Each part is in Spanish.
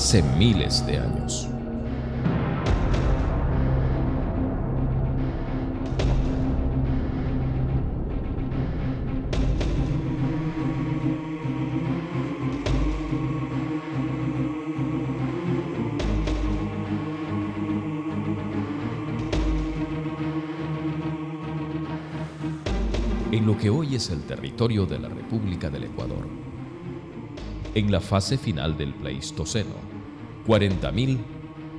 hace miles de años. En lo que hoy es el territorio de la República del Ecuador. En la fase final del Pleistoceno, 40.000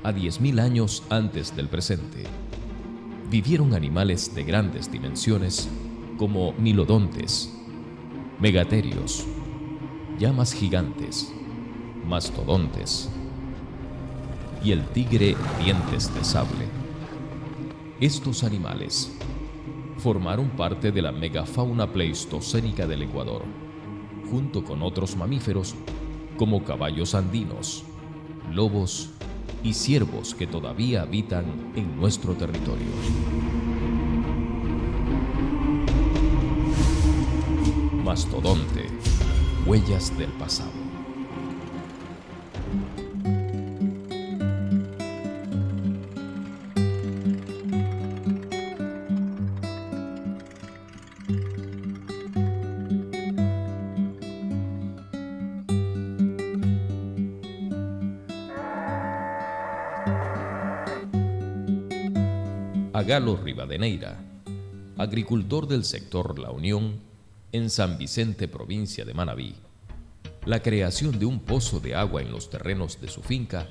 a 10.000 años antes del presente, vivieron animales de grandes dimensiones como milodontes, megaterios, llamas gigantes, mastodontes y el tigre dientes de sable. Estos animales formaron parte de la megafauna pleistocénica del Ecuador, junto con otros mamíferos como caballos andinos, lobos y ciervos que todavía habitan en nuestro territorio. Mastodonte, huellas del pasado. A Galo Rivadeneira, agricultor del sector La Unión, en San Vicente, provincia de Manabí, la creación de un pozo de agua en los terrenos de su finca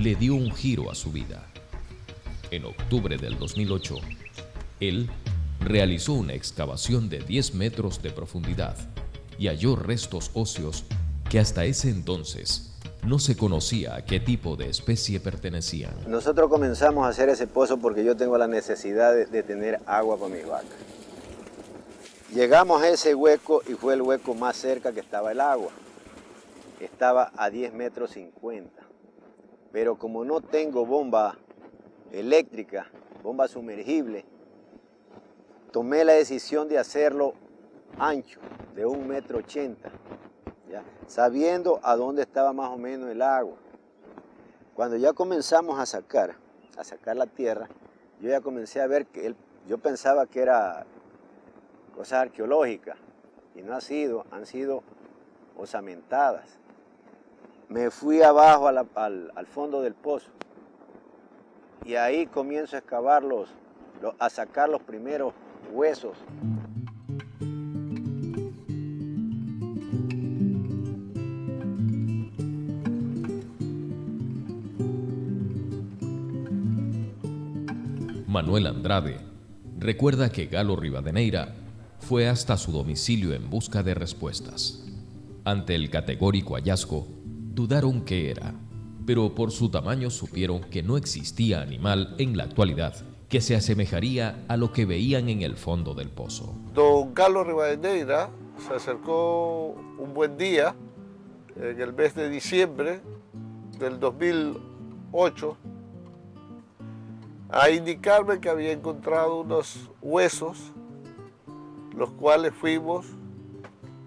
le dio un giro a su vida. En octubre del 2008, él realizó una excavación de 10 metros de profundidad y halló restos óseos que hasta ese entonces no se conocía a qué tipo de especie pertenecían. Nosotros comenzamos a hacer ese pozo porque yo tengo la necesidad de tener agua para mis vacas. Llegamos a ese hueco y fue el hueco más cerca que estaba el agua. Estaba a 10 metros 50. Pero como no tengo bomba eléctrica, bomba sumergible, tomé la decisión de hacerlo ancho, de 1,80 metros, ¿ya? Sabiendo a dónde estaba más o menos el agua. Cuando ya comenzamos a sacar la tierra, yo ya comencé a ver que yo pensaba que era cosas arqueológicas y no han sido osamentadas. Me fui abajo al fondo del pozo y ahí comienzo a excavar a sacar los primeros huesos. Manuel Andrade recuerda que Galo Rivadeneira fue hasta su domicilio en busca de respuestas. Ante el categórico hallazgo, dudaron qué era, pero por su tamaño supieron que no existía animal en la actualidad que se asemejaría a lo que veían en el fondo del pozo. Don Galo Rivadeneira se acercó un buen día, en el mes de diciembre del 2008, a indicarme que había encontrado unos huesos, los cuales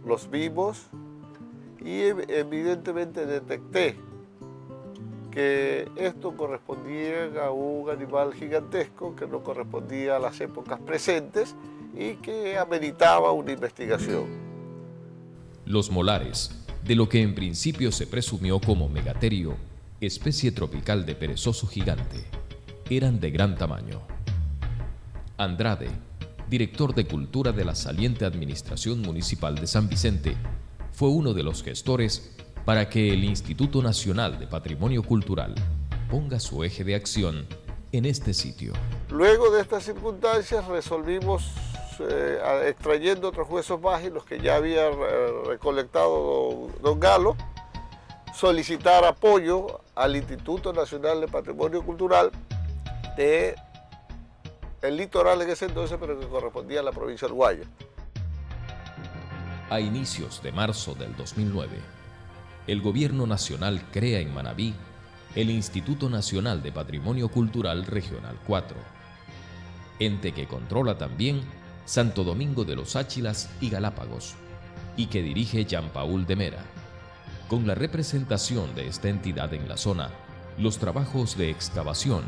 los vimos y evidentemente detecté que esto correspondía a un animal gigantesco que no correspondía a las épocas presentes y que ameritaba una investigación. Los molares, de lo que en principio se presumió como megaterio, especie tropical de perezoso gigante, eran de gran tamaño. Andrade, director de Cultura de la saliente Administración Municipal de San Vicente, fue uno de los gestores para que el Instituto Nacional de Patrimonio Cultural ponga su eje de acción en este sitio. Luego de estas circunstancias resolvimos, extrayendo otros huesos más y los que ya había recolectado don Galo, solicitar apoyo al Instituto Nacional de Patrimonio Cultural del litoral en ese entonces, pero que correspondía a la provincia del Guaya. A inicios de marzo del 2009, el Gobierno Nacional crea en Manabí el Instituto Nacional de Patrimonio Cultural Regional 4, ente que controla también Santo Domingo de los Áchilas y Galápagos, y que dirige Jean Paul de Mera, Con la representación de esta entidad en la zona, los trabajos de excavación,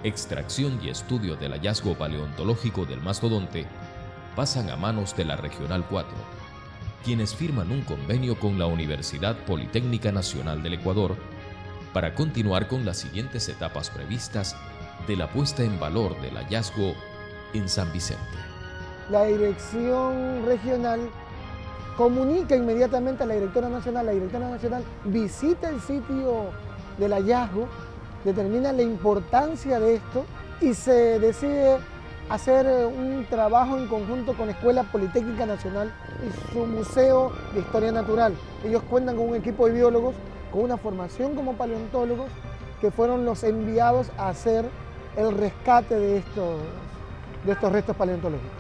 extracción y estudio del hallazgo paleontológico del mastodonte pasan a manos de la Regional 4, quienes firman un convenio con la Universidad Politécnica Nacional del Ecuador para continuar con las siguientes etapas previstas de la puesta en valor del hallazgo en San Vicente. La dirección regional comunica inmediatamente a la directora nacional visita el sitio del hallazgo, determina la importancia de esto y se decide hacer un trabajo en conjunto con la Escuela Politécnica Nacional y su Museo de Historia Natural. Ellos cuentan con un equipo de biólogos con una formación como paleontólogos que fueron los enviados a hacer el rescate de estos restos paleontológicos.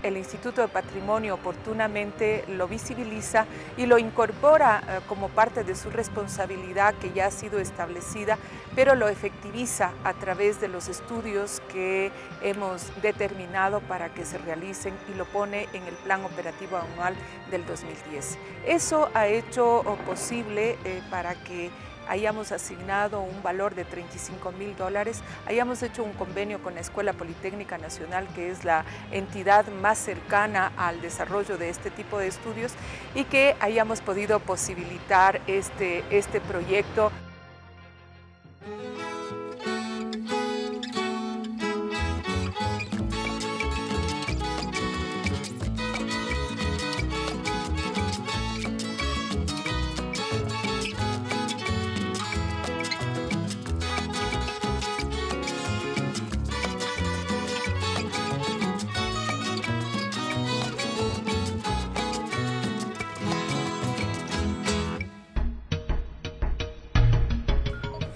El Instituto de Patrimonio oportunamente lo visibiliza y lo incorpora como parte de su responsabilidad que ya ha sido establecida, pero lo efectiviza a través de los estudios que hemos determinado para que se realicen y lo pone en el Plan Operativo Anual del 2010. Eso ha hecho posible para que hayamos asignado un valor de $35.000, hayamos hecho un convenio con la Escuela Politécnica Nacional, que es la entidad más cercana al desarrollo de este tipo de estudios, y que hayamos podido posibilitar este proyecto.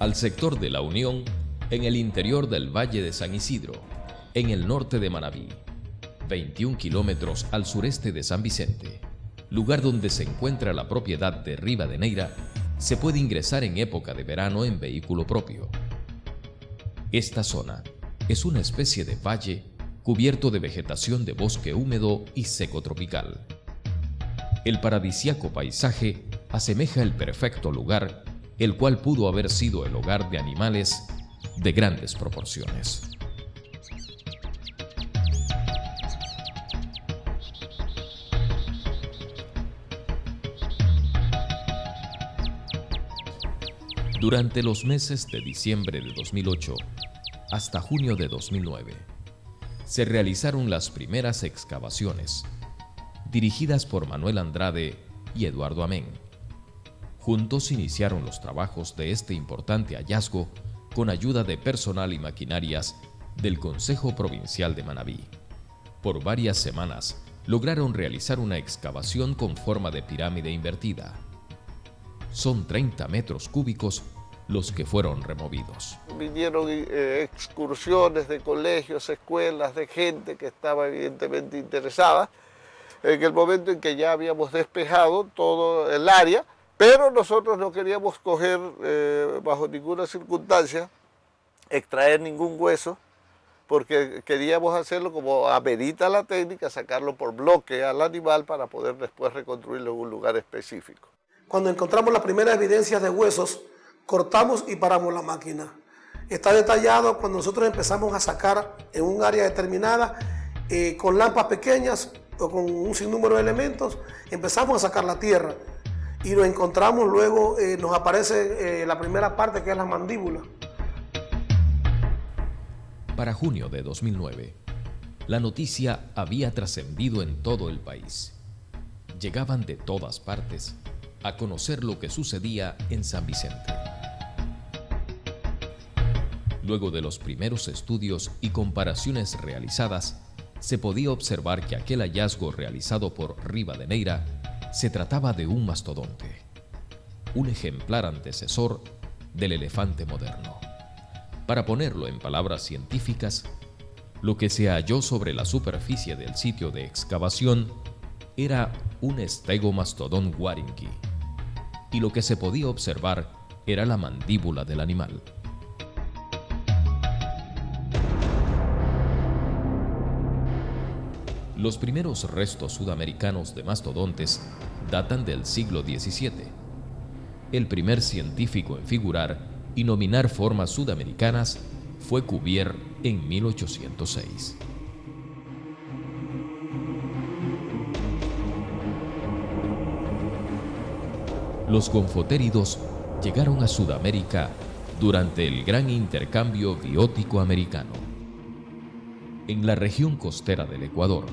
Al sector de La Unión, en el interior del Valle de San Isidro, en el norte de Manabí, 21 kilómetros al sureste de San Vicente, lugar donde se encuentra la propiedad de Rivadeneira, se puede ingresar en época de verano en vehículo propio. Esta zona es una especie de valle cubierto de vegetación de bosque húmedo y seco tropical. El paradisíaco paisaje asemeja el perfecto lugar, el cual pudo haber sido el hogar de animales de grandes proporciones. Durante los meses de diciembre de 2008 hasta junio de 2009, se realizaron las primeras excavaciones, dirigidas por Manuel Andrade y Eduardo Amén. Juntos iniciaron los trabajos de este importante hallazgo con ayuda de personal y maquinarias del Consejo Provincial de Manabí. Por varias semanas lograron realizar una excavación con forma de pirámide invertida. Son 30 metros cúbicos los que fueron removidos. Vinieron excursiones de colegios, escuelas, de gente que estaba evidentemente interesada. En el momento en que ya habíamos despejado todo el área, pero nosotros no queríamos coger bajo ninguna circunstancia, extraer ningún hueso, porque queríamos hacerlo como amerita la técnica, sacarlo por bloque al animal para poder después reconstruirlo en un lugar específico. Cuando encontramos las primeras evidencias de huesos, cortamos y paramos la máquina. Está detallado cuando nosotros empezamos a sacar en un área determinada, con lampas pequeñas o con un sinnúmero de elementos, empezamos a sacar la tierra. Y lo encontramos luego, nos aparece la primera parte que es la mandíbula. Para junio de 2009, la noticia había trascendido en todo el país. Llegaban de todas partes a conocer lo que sucedía en San Vicente. Luego de los primeros estudios y comparaciones realizadas, se podía observar que aquel hallazgo realizado por Rivadeneira se trataba de un mastodonte, un ejemplar antecesor del elefante moderno. Para ponerlo en palabras científicas, lo que se halló sobre la superficie del sitio de excavación era un estegomastodon waringui, y lo que se podía observar era la mandíbula del animal. Los primeros restos sudamericanos de mastodontes datan del siglo XVII, el primer científico en figurar y nominar formas sudamericanas fue Cuvier en 1806. Los gonfotéridos llegaron a Sudamérica durante el gran intercambio biótico americano. En la región costera del Ecuador,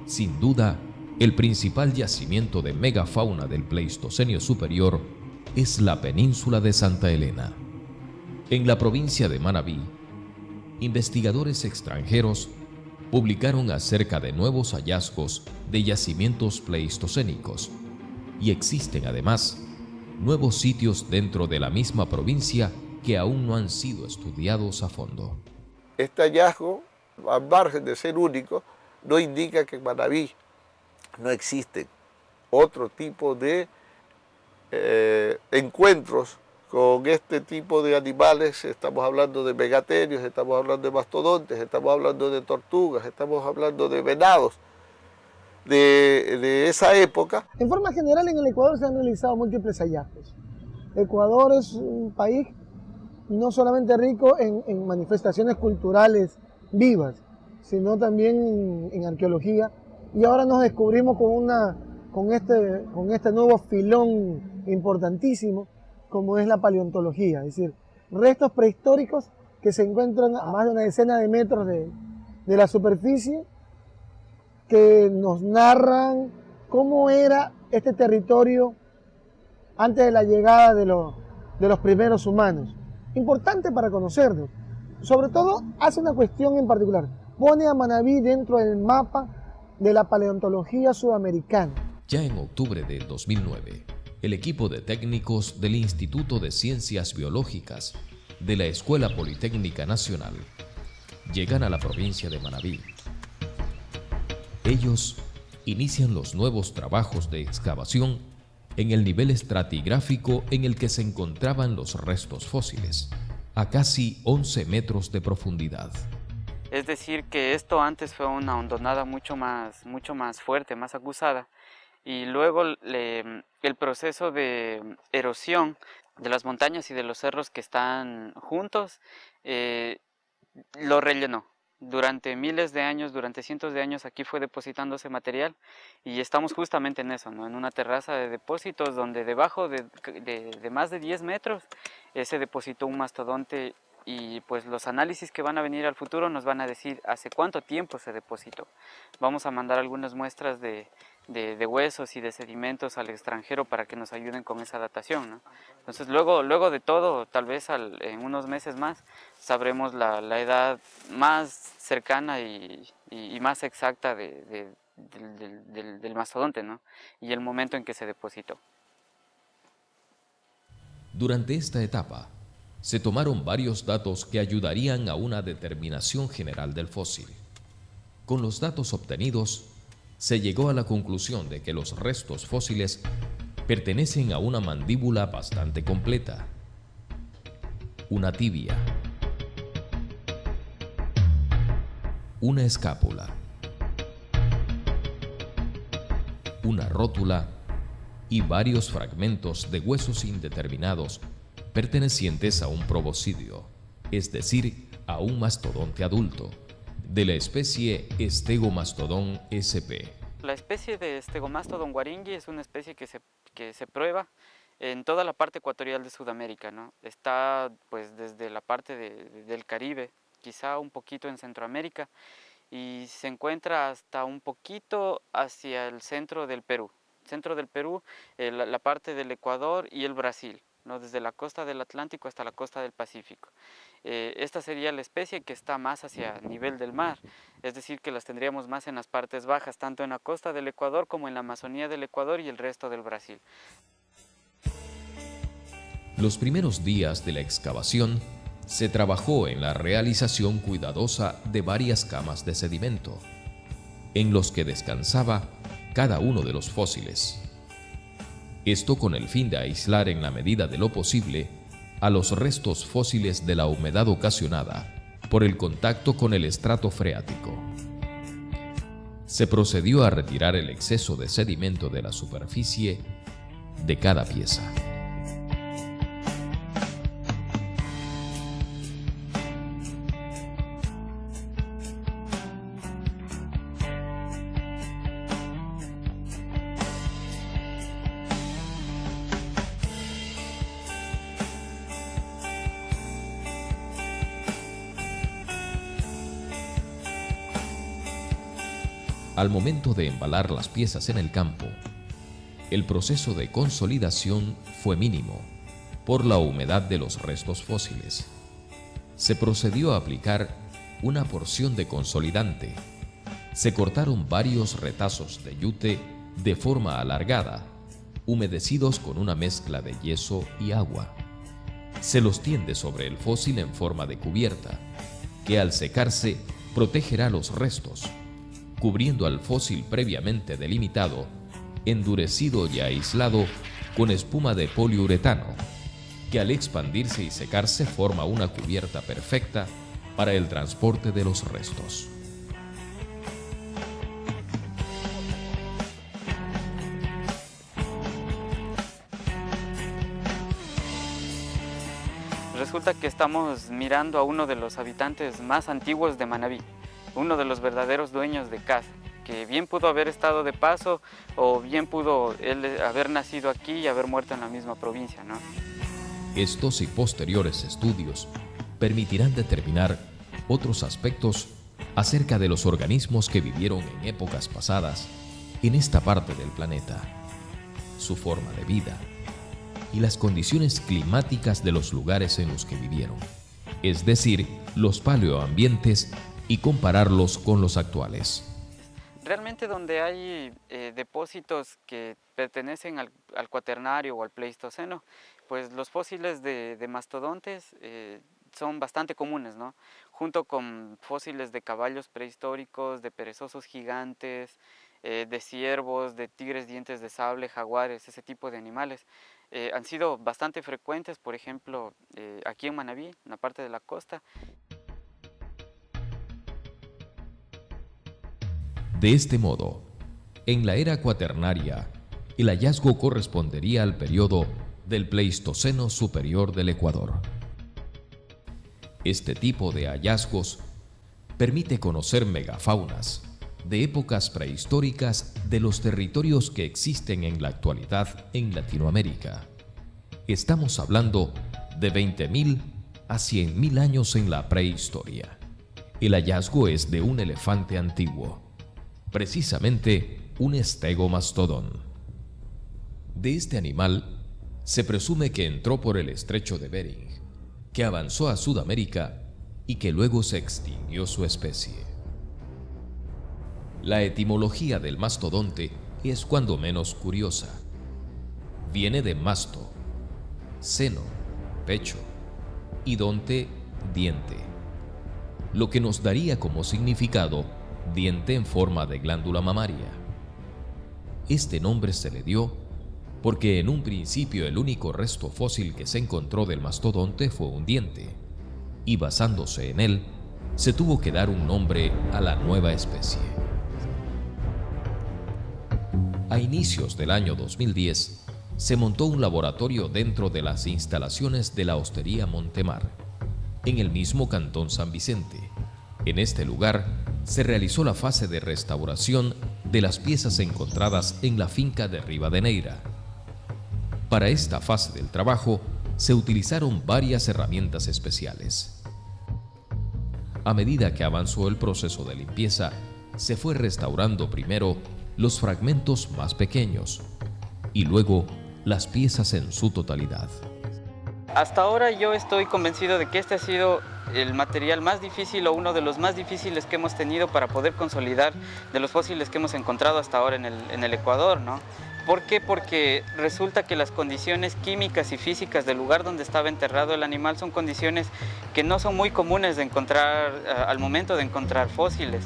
sin duda, el principal yacimiento de megafauna del Pleistoceno superior es la península de Santa Elena. En la provincia de Manabí, investigadores extranjeros publicaron acerca de nuevos hallazgos de yacimientos pleistocénicos y existen además nuevos sitios dentro de la misma provincia que aún no han sido estudiados a fondo. Este hallazgo, al margen de ser único, no indica que en Manabí no existen otro tipo de encuentros con este tipo de animales. Estamos hablando de megaterios, estamos hablando de mastodontes, estamos hablando de tortugas, estamos hablando de venados de esa época. En forma general, en el Ecuador se han realizado múltiples hallazgos. Ecuador es un país no solamente rico en manifestaciones culturales vivas, sino también en arqueología. Y ahora nos descubrimos con este nuevo filón importantísimo, como es la paleontología, es decir, restos prehistóricos que se encuentran a más de una decena de metros de la superficie, que nos narran cómo era este territorio antes de la llegada de los primeros humanos. Importante para conocernos. Sobre todo, hace una cuestión en particular. Pone a Manabí dentro del mapa de la paleontología sudamericana. Ya en octubre del 2009, el equipo de técnicos del Instituto de Ciencias Biológicas de la Escuela Politécnica Nacional llegan a la provincia de Manabí. Ellos inician los nuevos trabajos de excavación en el nivel estratigráfico en el que se encontraban los restos fósiles, a casi 11 metros de profundidad. Es decir, que esto antes fue una hondonada mucho más fuerte, más acusada, y luego el proceso de erosión de las montañas y de los cerros que están juntos lo rellenó. Durante miles de años, durante cientos de años, aquí fue depositándose material y estamos justamente en eso, ¿no? En una terraza de depósitos donde debajo de más de 10 metros se depositó un mastodonte, y pues los análisis que van a venir al futuro nos van a decir hace cuánto tiempo se depositó. Vamos a mandar algunas muestras de huesos y de sedimentos al extranjero para que nos ayuden con esa datación, ¿no? Entonces luego de todo, tal vez en unos meses más, sabremos la edad más cercana y más exacta del mastodonte, ¿no? Y el momento en que se depositó. Durante esta etapa, se tomaron varios datos que ayudarían a una determinación general del fósil. Con los datos obtenidos, se llegó a la conclusión de que los restos fósiles pertenecen a una mandíbula bastante completa, una tibia, una escápula, una rótula y varios fragmentos de huesos indeterminados pertenecientes a un proboscideo, es decir, a un mastodonte adulto, de la especie Stegomastodon sp. La especie de Stegomastodon waringi es una especie que se prueba en toda la parte ecuatorial de Sudamérica, ¿no? Está pues desde la parte del Caribe, quizá un poquito en Centroamérica, y se encuentra hasta un poquito hacia el centro del Perú. La parte del Ecuador y el Brasil, ¿no? Desde la costa del Atlántico hasta la costa del Pacífico. Esta sería la especie que está más hacia nivel del mar, es decir, que las tendríamos más en las partes bajas, tanto en la costa del Ecuador como en la Amazonía del Ecuador y el resto del Brasil. Los primeros días de la excavación se trabajó en la realización cuidadosa de varias camas de sedimento, en los que descansaba cada uno de los fósiles. Esto con el fin de aislar en la medida de lo posible a los restos fósiles de la humedad ocasionada por el contacto con el estrato freático. Se procedió a retirar el exceso de sedimento de la superficie de cada pieza. Al momento de embalar las piezas en el campo, el proceso de consolidación fue mínimo por la humedad de los restos fósiles. Se procedió a aplicar una porción de consolidante. Se cortaron varios retazos de yute de forma alargada, humedecidos con una mezcla de yeso y agua. Se los tiende sobre el fósil en forma de cubierta, que al secarse protegerá los restos, cubriendo al fósil previamente delimitado, endurecido y aislado con espuma de poliuretano, que al expandirse y secarse forma una cubierta perfecta para el transporte de los restos. Resulta que estamos mirando a uno de los habitantes más antiguos de Manabí, uno de los verdaderos dueños de casa, que bien pudo haber estado de paso o bien pudo él haber nacido aquí y haber muerto en la misma provincia, ¿no? Estos y posteriores estudios permitirán determinar otros aspectos acerca de los organismos que vivieron en épocas pasadas en esta parte del planeta, su forma de vida y las condiciones climáticas de los lugares en los que vivieron, es decir, los paleoambientes, y compararlos con los actuales. Realmente donde hay depósitos que pertenecen al Cuaternario o al Pleistoceno, pues los fósiles de mastodontes son bastante comunes, ¿no? Junto con fósiles de caballos prehistóricos, de perezosos gigantes, de ciervos, de tigres dientes de sable, jaguares, ese tipo de animales. Han sido bastante frecuentes, por ejemplo, aquí en Manabí, en la parte de la costa. De este modo, en la era cuaternaria, el hallazgo correspondería al periodo del Pleistoceno superior del Ecuador. Este tipo de hallazgos permite conocer megafaunas de épocas prehistóricas de los territorios que existen en la actualidad en Latinoamérica. Estamos hablando de 20.000 a 100.000 años en la prehistoria. El hallazgo es de un elefante antiguo, precisamente un estegomastodón. De este animal se presume que entró por el estrecho de Bering, que avanzó a Sudamérica y que luego se extinguió su especie. La etimología del mastodonte es cuando menos curiosa. Viene de masto, seno, pecho, y donte, diente, lo que nos daría como significado diente en forma de glándula mamaria. Este nombre se le dio porque en un principio el único resto fósil que se encontró del mastodonte fue un diente, y basándose en él, se tuvo que dar un nombre a la nueva especie. A inicios del año 2010, se montó un laboratorio dentro de las instalaciones de la Hostería Montemar, en el mismo Cantón San Vicente. En este lugar se realizó la fase de restauración de las piezas encontradas en la finca de Rivadeneira. Para esta fase del trabajo se utilizaron varias herramientas especiales. A medida que avanzó el proceso de limpieza, se fue restaurando primero los fragmentos más pequeños y luego las piezas en su totalidad. Hasta ahora yo estoy convencido de que este ha sido el material más difícil o uno de los más difíciles que hemos tenido para poder consolidar de los fósiles que hemos encontrado hasta ahora en el Ecuador, ¿no? ¿Por qué? Porque resulta que las condiciones químicas y físicas del lugar donde estaba enterrado el animal son condiciones que no son muy comunes de encontrar al momento de encontrar fósiles.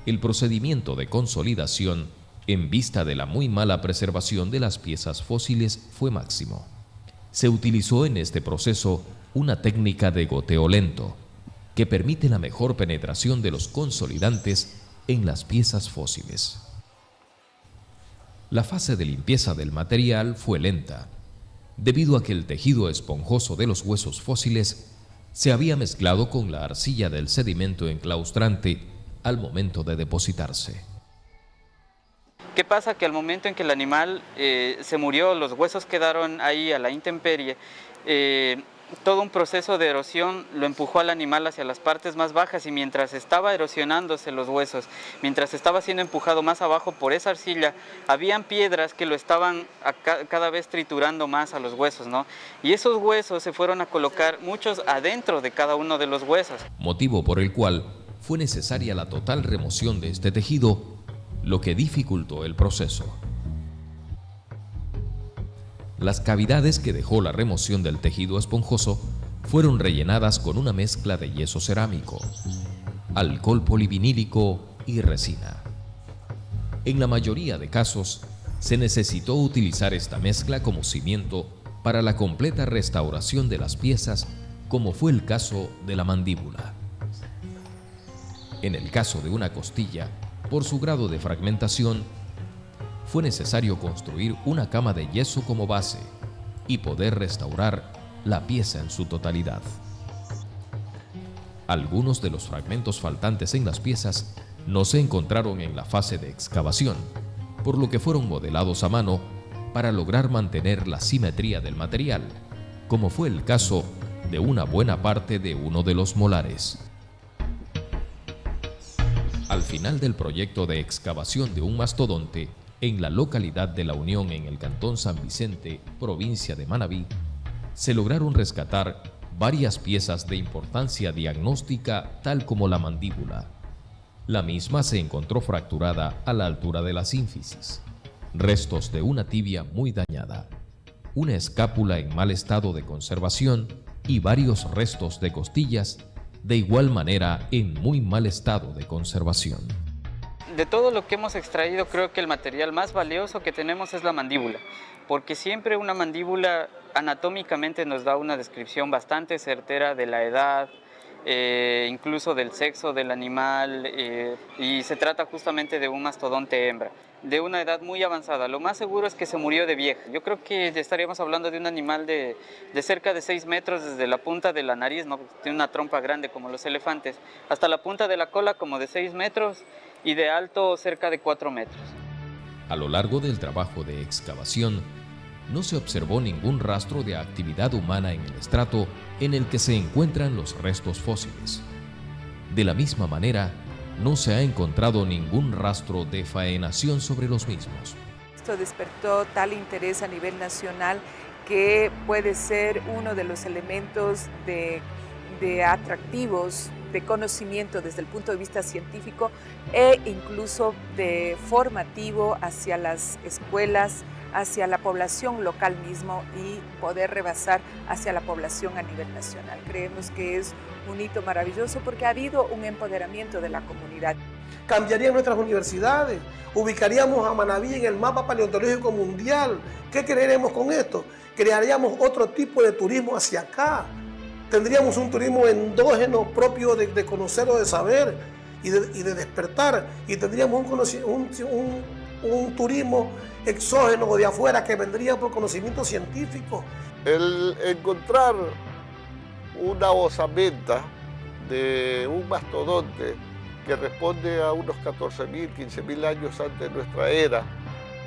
El procedimiento de consolidación, en vista de la muy mala preservación de las piezas fósiles, fue máximo. Se utilizó en este proceso una técnica de goteo lento, que permite la mejor penetración de los consolidantes en las piezas fósiles. La fase de limpieza del material fue lenta, debido a que el tejido esponjoso de los huesos fósiles se había mezclado con la arcilla del sedimento enclaustrante al momento de depositarse. ¿Qué pasa? Que al momento en que el animal se murió, los huesos quedaron ahí a la intemperie, todo un proceso de erosión lo empujó al animal hacia las partes más bajas, y mientras estaba erosionándose los huesos, mientras estaba siendo empujado más abajo por esa arcilla, habían piedras que lo estaban cada vez triturando más a los huesos, ¿no? Y esos huesos se fueron a colocar muchos adentro de cada uno de los huesos. Motivo por el cual fue necesaria la total remoción de este tejido, lo que dificultó el proceso. Las cavidades que dejó la remoción del tejido esponjoso fueron rellenadas con una mezcla de yeso cerámico, alcohol polivinílico y resina. En la mayoría de casos, se necesitó utilizar esta mezcla como cimiento para la completa restauración de las piezas, como fue el caso de la mandíbula. En el caso de una costilla, por su grado de fragmentación, fue necesario construir una cama de yeso como base y poder restaurar la pieza en su totalidad. Algunos de los fragmentos faltantes en las piezas no se encontraron en la fase de excavación, por lo que fueron modelados a mano para lograr mantener la simetría del material, como fue el caso de una buena parte de uno de los molares. Al final del proyecto de excavación de un mastodonte en la localidad de La Unión, en el cantón San Vicente, provincia de Manabí, se lograron rescatar varias piezas de importancia diagnóstica, tal como la mandíbula. La misma se encontró fracturada a la altura de la sínfisis, restos de una tibia muy dañada, una escápula en mal estado de conservación y varios restos de costillas de igual manera en muy mal estado de conservación. De todo lo que hemos extraído, creo que el material más valioso que tenemos es la mandíbula, porque siempre una mandíbula anatómicamente nos da una descripción bastante certera de la edad, incluso del sexo del animal, y se trata justamente de un mastodonte hembra, de una edad muy avanzada. Lo más seguro es que se murió de vieja. Yo creo que estaríamos hablando de un animal de cerca de 6 metros desde la punta de la nariz, ¿no? Tiene una trompa grande como los elefantes, hasta la punta de la cola como de 6 metros y de alto cerca de 4 metros. A lo largo del trabajo de excavación, no se observó ningún rastro de actividad humana en el estrato en el que se encuentran los restos fósiles. De la misma manera, no se ha encontrado ningún rastro de faenación sobre los mismos. Esto despertó tal interés a nivel nacional que puede ser uno de los elementos de atractivos de conocimiento desde el punto de vista científico e incluso de formativo hacia las escuelas, hacia la población local mismo y poder rebasar hacia la población a nivel nacional. Creemos que es un hito maravilloso porque ha habido un empoderamiento de la comunidad. Cambiarían nuestras universidades, ubicaríamos a Manabí en el mapa paleontológico mundial. ¿Qué creeremos con esto? Crearíamos otro tipo de turismo hacia acá. Tendríamos un turismo endógeno propio de conocer o de saber y de despertar. Y tendríamos un turismo exógeno o de afuera que vendría por conocimiento científico. El encontrar una osamenta de un mastodonte que responde a unos 14.000, 15.000 años antes de nuestra era,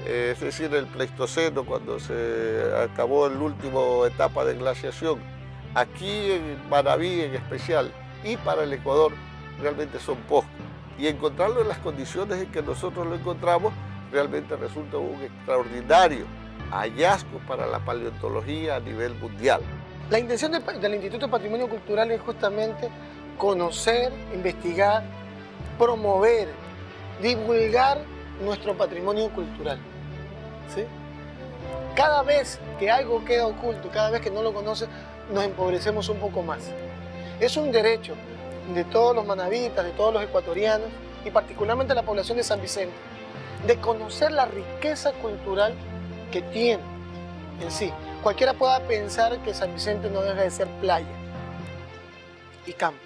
es decir, el Pleistoceno, cuando se acabó la última etapa de glaciación, aquí en Manabí en especial y para el Ecuador realmente son pocos. Y encontrarlo en las condiciones en que nosotros lo encontramos realmente resulta un extraordinario hallazgo para la paleontología a nivel mundial. La intención del Instituto de Patrimonio Cultural es justamente conocer, investigar, promover, divulgar nuestro patrimonio cultural. ¿Sí? Cada vez que algo queda oculto, cada vez que no lo conoce, nos empobrecemos un poco más. Es un derecho de todos los manabitas, de todos los ecuatorianos y particularmente la población de San Vicente, de conocer la riqueza cultural que tiene en sí. Cualquiera pueda pensar que San Vicente no deja de ser playa y campo.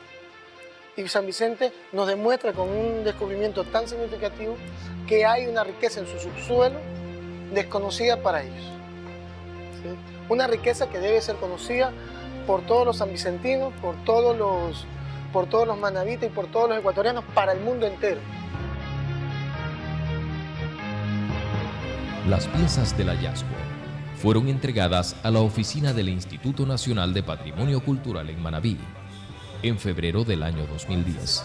Y San Vicente nos demuestra con un descubrimiento tan significativo que hay una riqueza en su subsuelo desconocida para ellos. ¿Sí? Una riqueza que debe ser conocida por todos los sanvicentinos, por todos los manabitas y por todos los ecuatorianos para el mundo entero. Las piezas del hallazgo fueron entregadas a la oficina del Instituto Nacional de Patrimonio Cultural en Manabí en febrero del año 2010.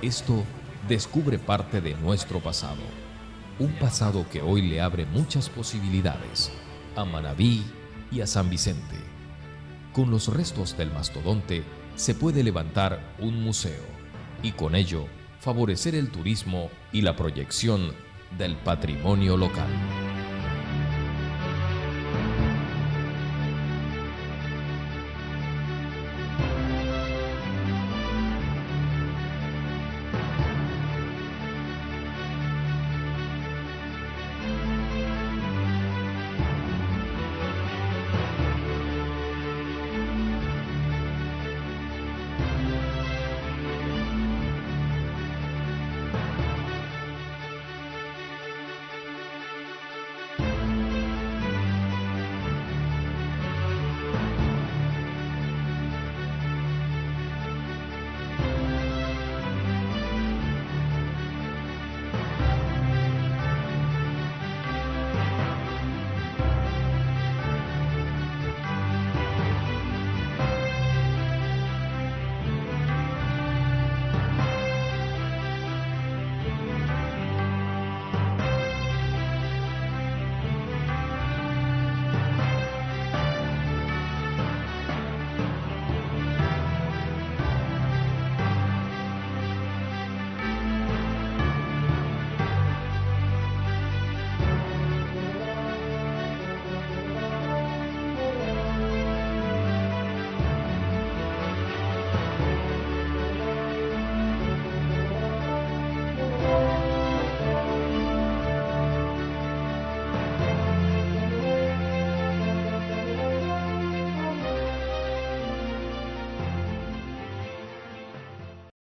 Esto descubre parte de nuestro pasado, un pasado que hoy le abre muchas posibilidades a Manabí y a San Vicente. Con los restos del mastodonte se puede levantar un museo y con ello favorecer el turismo y la proyección del patrimonio local.